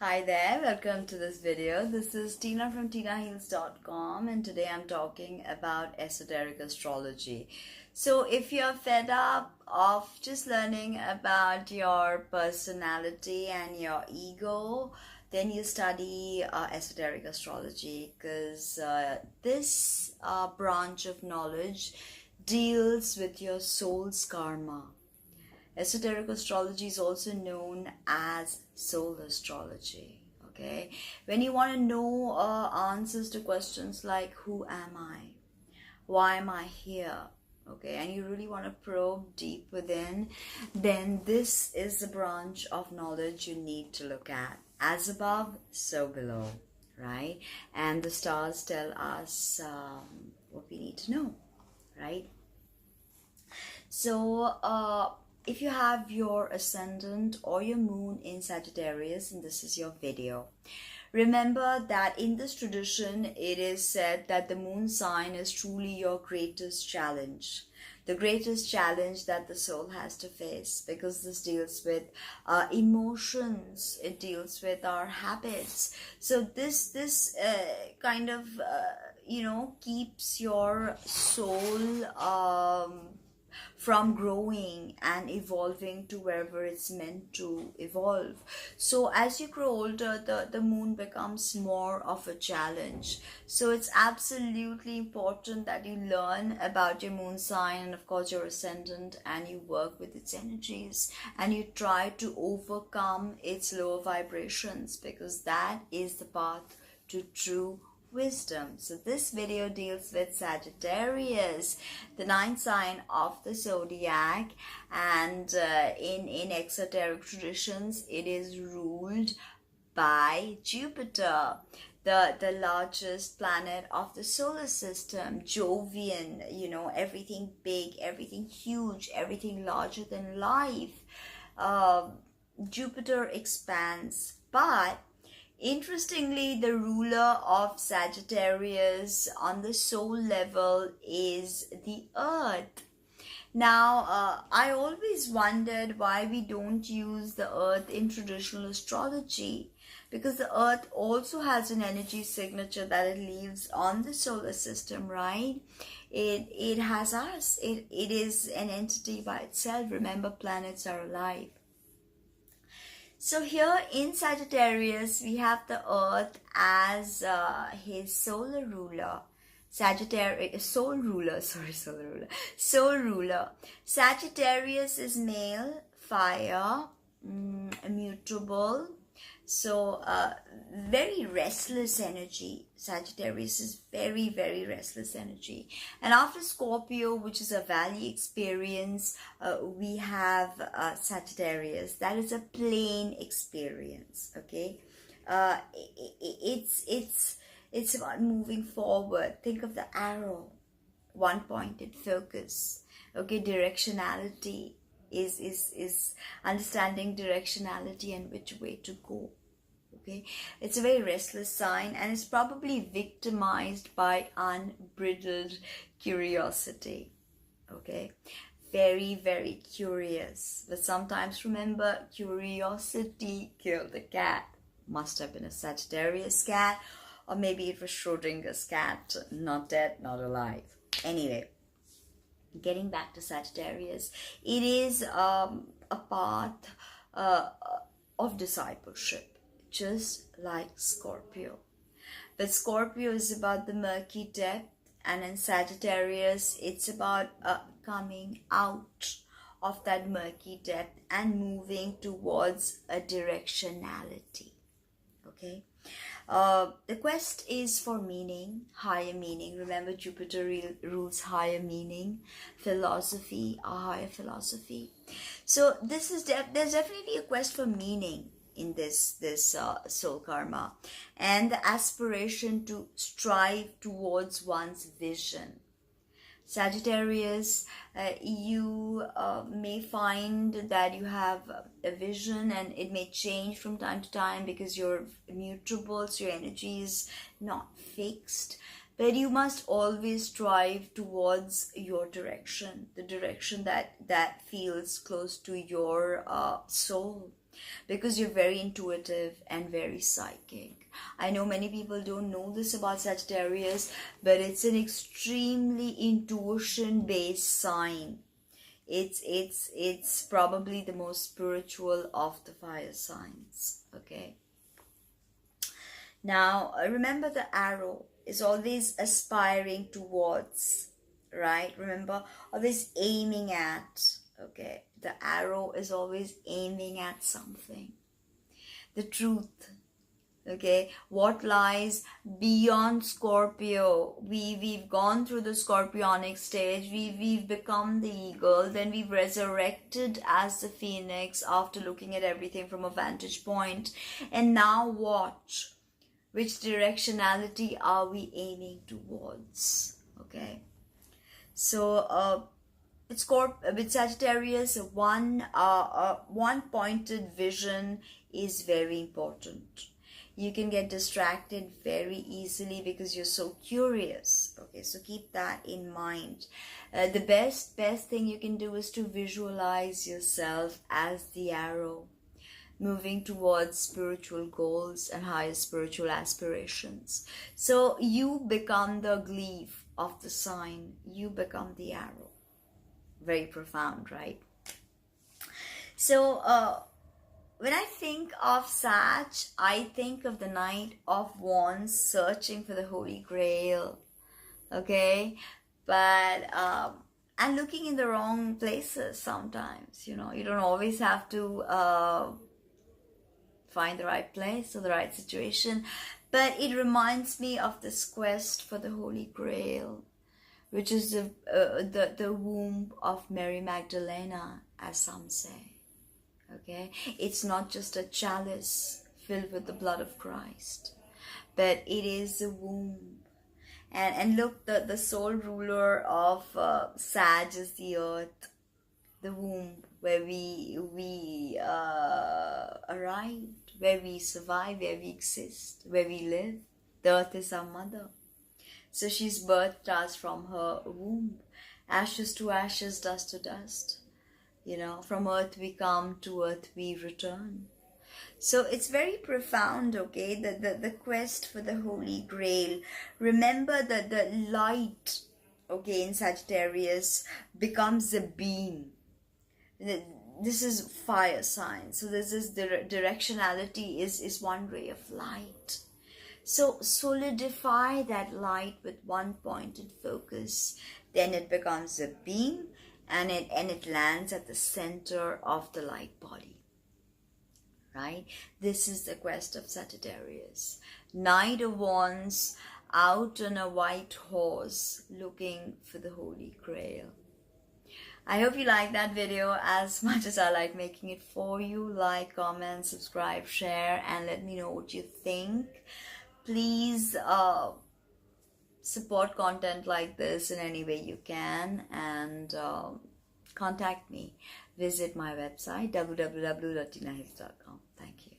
Hi there, welcome to this video. This is Tina from tinaheals.com and today I'm talking about esoteric astrology. So if you're fed up of just learning about your personality and your ego, then you study esoteric astrology because this branch of knowledge deals with your soul's karma. Esoteric astrology is also known as soul astrology. Okay, when you want to know answers to questions like who am I, why am I here, okay, and you really want to probe deep within, then this is the branch of knowledge you need to look at. As above, so below, right? And the stars tell us what we need to know, right? So if you have your ascendant or your moon in Sagittarius, and this is your video, remember that in this tradition, it is said that the moon sign is truly your greatest challenge. The greatest challenge that the soul has to face, because this deals with emotions, it deals with our habits. So this kind of, keeps your soul from growing and evolving to wherever it's meant to evolve. So as you grow older, the moon becomes more of a challenge. So it's absolutely important that you learn about your moon sign and of course your ascendant, and you work with its energies and you try to overcome its lower vibrations, because that is the path to true wisdom. So this video deals with Sagittarius, the ninth sign of the zodiac, and in exoteric traditions it is ruled by Jupiter, the largest planet of the solar system. Jovian, everything big, everything huge, everything larger than life. Jupiter expands, but interestingly, the ruler of Sagittarius on the soul level is the earth. Now, I always wondered why we don't use the earth in traditional astrology, because the earth also has an energy signature that it leaves on the solar system, right? It has us. It is an entity by itself. Remember, planets are alive. So here in Sagittarius, we have the earth as his solar ruler. Soul ruler. Sagittarius is male, fire, immutable. So very restless energy. Sagittarius is very, very restless energy. And after Scorpio, which is a valley experience, we have Sagittarius. That is a plane experience. Okay, it's about moving forward. Think of the arrow, one-pointed focus. Okay, directionality is understanding directionality and which way to go. Okay, it's a very restless sign, and it's probably victimized by unbridled curiosity. Okay, very, very curious, but sometimes remember, curiosity killed the cat. Must have been a Sagittarius cat, or maybe it was Schrodinger's cat, not dead, not alive. Anyway, getting back to Sagittarius, it is a path of discipleship, just like Scorpio. But Scorpio is about the murky depth, and in Sagittarius, it's about coming out of that murky depth and moving towards a directionality. Okay. The quest is for meaning, higher meaning. Remember, Jupiter rules higher meaning, philosophy, a higher philosophy. So this is there's definitely a quest for meaning in this soul karma, and the aspiration to strive towards one's vision. Sagittarius, you may find that you have a vision, and it may change from time to time because you're mutable, so your energy is not fixed. But you must always strive towards your direction, the direction that feels close to your soul. because you're very intuitive and very psychic. I know many people don't know this about Sagittarius, but it's an extremely intuition based sign. It's probably the most spiritual of the fire signs. Okay, now remember, the arrow is always aspiring towards, right? Remember, always aiming at. Okay, the arrow is always aiming at something, the truth. Okay, what lies beyond Scorpio. We've gone through the scorpionic stage. We've become the eagle, then we've resurrected as the phoenix after looking at everything from a vantage point. And now watch, which directionality are we aiming towards? Okay, so with Sagittarius, one pointed vision is very important. You can get distracted very easily because you're so curious. Okay, so keep that in mind. The best thing you can do is to visualize yourself as the arrow, moving towards spiritual goals and higher spiritual aspirations. So you become the glyph of the sign. You become the arrow. Very profound, right? So when I think of Sag, I think of the Knight of Wands searching for the Holy Grail. Okay, but and looking in the wrong places sometimes. You know, you don't always have to find the right place or the right situation, but it reminds me of this quest for the Holy Grail, which is the womb of Mary Magdalena, as some say. Okay, it's not just a chalice filled with the blood of Christ, but it is the womb. And look, the sole ruler of Sag is the earth, the womb, where we arrived, where we survive, where we exist, where we live. The earth is our mother. So she's birthed us from her womb. Ashes to ashes, dust to dust. You know, from earth we come, to earth we return. So it's very profound, okay, the quest for the Holy Grail. Remember that the light, okay, in Sagittarius becomes a beam. This is fire sign. So this is the directionality is one ray of light. So solidify that light with one pointed focus. Then it becomes a beam, and it lands at the center of the light body. Right? This is the quest of Sagittarius. Knight of Wands out on a white horse looking for the Holy Grail. I hope you like that video as much as I like making it for you. Like, comment, subscribe, share, and let me know what you think. Please support content like this in any way you can, and contact me. Visit my website www.tinahills.com. Thank you.